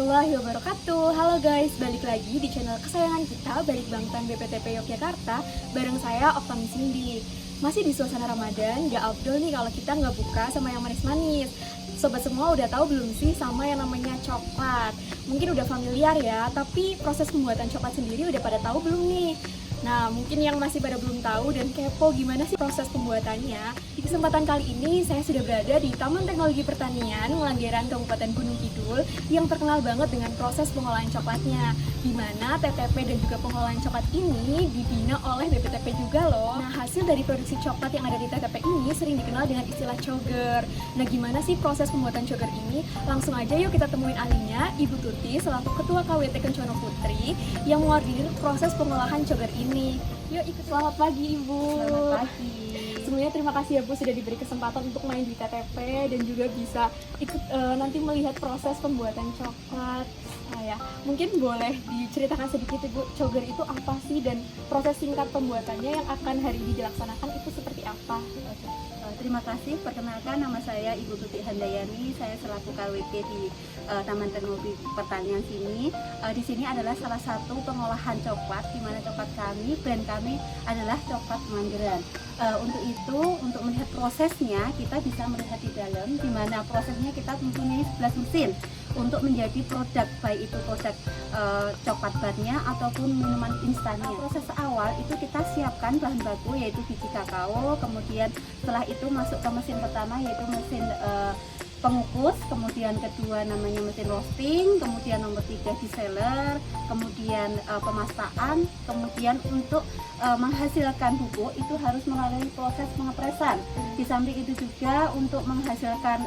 warahmatullahi wabarakatuh. Halo guys, balik lagi di channel kesayangan kita, Balik Bangtan BPTP Yogyakarta. Bareng saya, Oktami Cindy. Masih di suasana Ramadan, gak afdol nih kalau kita nggak buka sama yang manis-manis. Sobat semua udah tahu belum sih sama yang namanya coklat? Mungkin udah familiar ya, tapi proses pembuatan coklat sendiri udah pada tahu belum nih? Nah, mungkin yang masih pada belum tahu dan kepo gimana sih proses pembuatannya, di kesempatan kali ini saya sudah berada di Taman Teknologi Pertanian Ngelanggeran Kabupaten Gunung Kidul yang terkenal banget dengan proses pengolahan coklatnya, di mana TTP dan juga pengolahan coklat ini dibina oleh BPTP juga loh. Nah, hasil dari produksi coklat yang ada di TTP ini sering dikenal dengan istilah coger. Nah, gimana sih proses pembuatan coger ini? Langsung aja yuk kita temuin ahlinya, Ibu Tuti selaku Ketua KWT Kencono Putri yang mengordinir proses pengolahan coger ini. Yuk ikut. Selamat pagi Ibu. Selamat pagi. Sebelumnya terima kasih ya Bu sudah diberi kesempatan untuk main di TTP dan juga bisa ikut nanti melihat proses pembuatan coklat. Ya, mungkin boleh diceritakan sedikit Ibu, coger itu apa sih dan proses singkat pembuatannya yang akan hari ini dilaksanakan itu seperti apa? Oke. Terima kasih. Perkenalkan, nama saya Ibu Tuti Handayani. Saya selaku KWT di Taman Teknologi Pertanian sini. Di sini adalah salah satu pengolahan coklat, di mana coklat kami, brand kami adalah coklat Manggaran. Untuk itu, untuk melihat prosesnya, kita bisa melihat di dalam, di mana prosesnya kita mempunyai 11 mesin untuk menjadi produk, baik itu produk coklat barnya ataupun minuman instannya. Proses awal itu kita siapkan bahan baku yaitu biji kakao, kemudian setelah itu masuk ke mesin pertama yaitu mesin pengukus, kemudian kedua namanya mesin roasting, kemudian nomor 3 deseller, kemudian pemastaan, kemudian untuk menghasilkan bubuk itu harus melalui proses pengepresan. Di samping itu juga untuk menghasilkan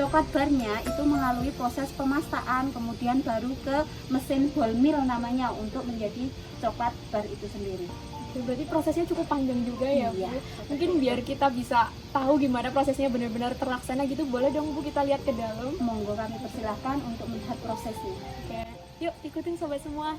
coklat barnya itu melalui proses pemastaan, kemudian baru ke mesin ball mill namanya untuk menjadi coklat bar itu sendiri. Berarti prosesnya cukup panjang juga ya Bu. Iya. Mungkin biar kita bisa tahu gimana prosesnya benar-benar terlaksana gitu, boleh dong Bu kita lihat ke dalam? Monggo, kami persilahkan untuk melihat prosesnya. Oke, yuk ikutin sobat semua.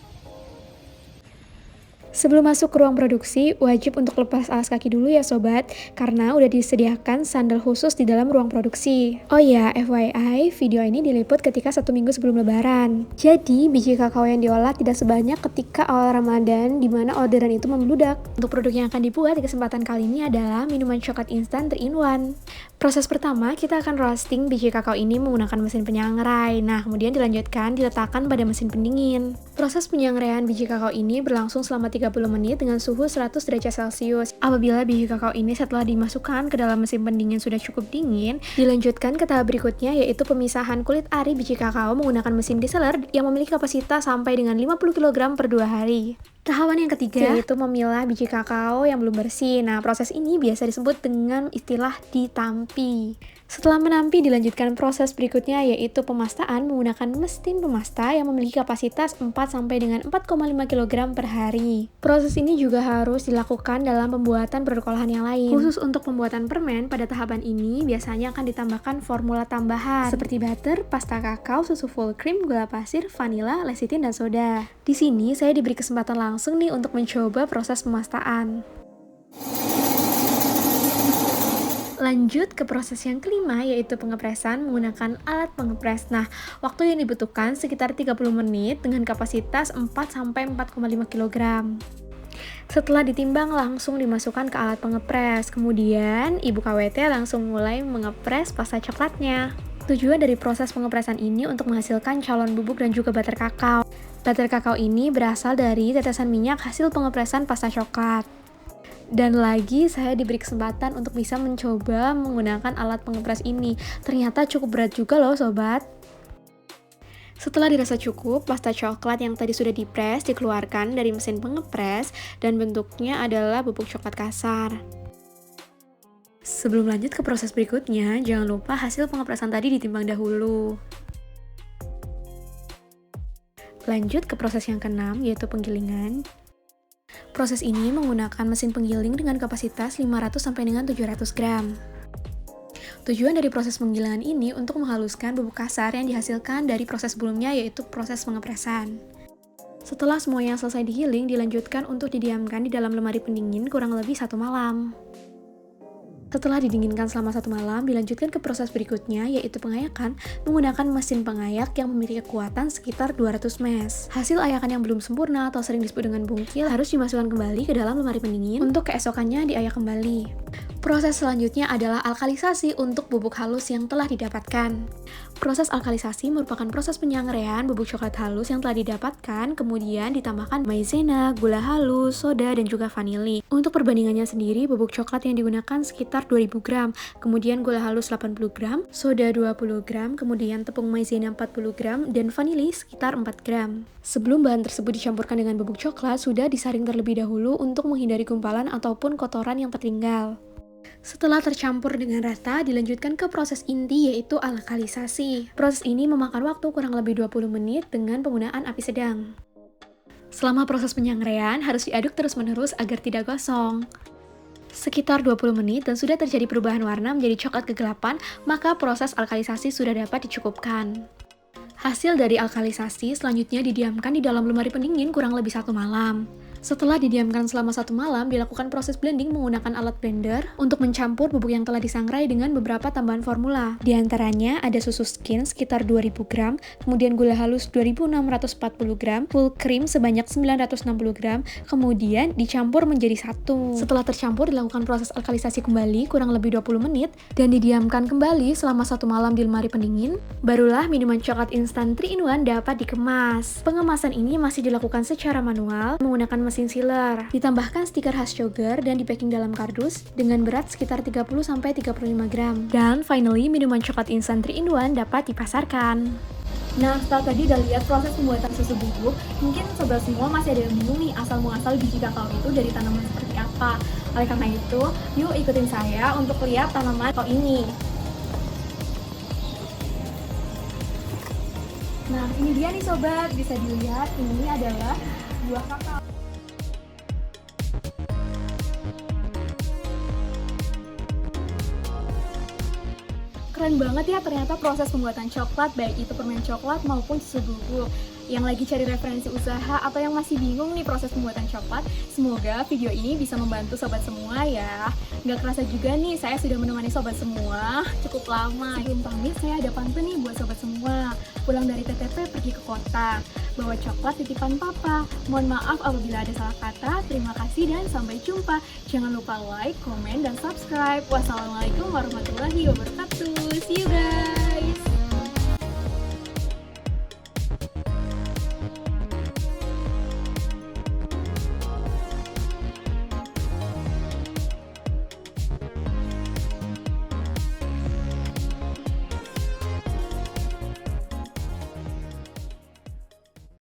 Sebelum masuk ke ruang produksi, wajib untuk lepas alas kaki dulu ya sobat, karena udah disediakan sandal khusus di dalam ruang produksi. Oh ya, FYI, video ini diliput ketika 1 minggu sebelum lebaran. Jadi, biji kakao yang diolah tidak sebanyak ketika awal Ramadan, di mana orderan itu membludak. Untuk produk yang akan dibuat di kesempatan kali ini adalah minuman coklat instan 3-in-1. Proses pertama, kita akan roasting biji kakao ini menggunakan mesin penyangrai. Nah, kemudian dilanjutkan diletakkan pada mesin pendingin. Proses penyangrean biji kakao ini berlangsung selama 30 menit dengan suhu 100 derajat Celcius. Apabila biji kakao ini setelah dimasukkan ke dalam mesin pendingin sudah cukup dingin, dilanjutkan ke tahap berikutnya yaitu pemisahan kulit ari biji kakao menggunakan mesin deseller yang memiliki kapasitas sampai dengan 50 kg per 2 hari. Tahapan yang ketiga yaitu memilah biji kakao yang belum bersih. Nah, proses ini biasa disebut dengan istilah ditampi. Setelah menampi, dilanjutkan proses berikutnya yaitu pemastaan menggunakan mesin pemasta yang memiliki kapasitas 4 sampai dengan 4,5 kg per hari. Proses ini juga harus dilakukan dalam pembuatan produk olahan yang lain. Khusus untuk pembuatan permen, pada tahapan ini biasanya akan ditambahkan formula tambahan seperti butter, pasta kakao, susu full cream, gula pasir, vanila, lecithin, dan soda. Di sini saya diberi kesempatan langsung nih untuk mencoba proses pemastaan. Lanjut ke proses yang kelima yaitu pengepresan menggunakan alat pengepres. Nah, waktu yang dibutuhkan sekitar 30 menit dengan kapasitas 4 sampai 4,5 kg. Setelah ditimbang langsung dimasukkan ke alat pengepres. Kemudian Ibu KWT langsung mulai mengepres pasta coklatnya. Tujuan dari proses pengepresan ini untuk menghasilkan calon bubuk dan juga butter kakao. Butter kakao ini berasal dari tetesan minyak hasil pengepresan pasta coklat. Dan lagi saya diberi kesempatan untuk bisa mencoba menggunakan alat pengepres ini. Ternyata cukup berat juga loh sobat. Setelah dirasa cukup, pasta coklat yang tadi sudah dipres dikeluarkan dari mesin pengepres dan bentuknya adalah bubuk coklat kasar. Sebelum lanjut ke proses berikutnya, jangan lupa hasil pengepresan tadi ditimbang dahulu. Lanjut ke proses yang keenam yaitu penggilingan. Proses ini menggunakan mesin penggiling dengan kapasitas 500 sampai dengan 700 gram. Tujuan dari proses penggilingan ini untuk menghaluskan bubuk kasar yang dihasilkan dari proses sebelumnya yaitu proses pengepresan. Setelah semuanya selesai digiling, dilanjutkan untuk didiamkan di dalam lemari pendingin kurang lebih 1 malam. Setelah didinginkan selama 1 malam, dilanjutkan ke proses berikutnya, yaitu pengayakan menggunakan mesin pengayak yang memiliki kekuatan sekitar 200 mesh. Hasil ayakan yang belum sempurna atau sering disebut dengan bungkil harus dimasukkan kembali ke dalam lemari pendingin untuk keesokannya diayak kembali. Proses selanjutnya adalah alkalisasi untuk bubuk halus yang telah didapatkan. Proses alkalisasi merupakan proses penyangrean bubuk coklat halus yang telah didapatkan, kemudian ditambahkan maizena, gula halus, soda, dan juga vanili. Untuk perbandingannya sendiri, bubuk coklat yang digunakan sekitar 2000 gram, kemudian gula halus 80 gram, soda 20 gram, kemudian tepung maizena 40 gram, dan vanili sekitar 4 gram. Sebelum bahan tersebut dicampurkan dengan bubuk coklat, sudah disaring terlebih dahulu untuk menghindari gumpalan ataupun kotoran yang tertinggal. Setelah tercampur dengan rata, dilanjutkan ke proses inti yaitu alkalisasi. Proses ini memakan waktu kurang lebih 20 menit dengan penggunaan api sedang. Selama proses penyangrean, harus diaduk terus-menerus agar tidak gosong. Sekitar 20 menit dan sudah terjadi perubahan warna menjadi coklat kegelapan, maka proses alkalisasi sudah dapat dicukupkan. Hasil dari alkalisasi selanjutnya didiamkan di dalam lemari pendingin kurang lebih 1 malam. Setelah didiamkan selama 1 malam, dilakukan proses blending menggunakan alat blender untuk mencampur bubuk yang telah disangrai dengan beberapa tambahan formula. Di antaranya ada susu skin sekitar 2000 gram, kemudian gula halus 2640 gram, full cream sebanyak 960 gram, kemudian dicampur menjadi satu. Setelah tercampur, dilakukan proses alkalisasi kembali kurang lebih 20 menit dan didiamkan kembali selama 1 malam di lemari pendingin, barulah minuman coklat instan 3-in-1 dapat dikemas. Pengemasan ini masih dilakukan secara manual menggunakan mesin sealer. Ditambahkan stiker khas Sugar dan dipacking dalam kardus dengan berat sekitar 30-35 gram. Dan finally, minuman coklat instan 3-in-1 dapat dipasarkan. Nah, setelah tadi udah lihat proses pembuatan susu bubuk, mungkin sobat semua masih ada yang bingung nih asal-muasal biji kakao itu dari tanaman seperti apa. Oleh karena itu, yuk ikutin saya untuk lihat tanaman kakao ini. Nah, ini dia nih sobat, bisa dilihat ini adalah buah kakao. Keren banget ya ternyata proses pembuatan coklat, baik itu permen coklat maupun susu bubuk. Yang lagi cari referensi usaha atau yang masih bingung nih proses pembuatan coklat, semoga video ini bisa membantu sobat semua ya. Nggak kerasa juga nih saya sudah menemani sobat semua cukup lama. Sebelum pamit, saya ada pantun nih buat sobat semua. Pulang dari TTP pergi ke kota, bawa coklat titipan papa. Mohon maaf apabila ada salah kata. Terima kasih dan sampai jumpa. Jangan lupa like, komen, dan subscribe. Wassalamualaikum warahmatullahi wabarakatuh. See you guys.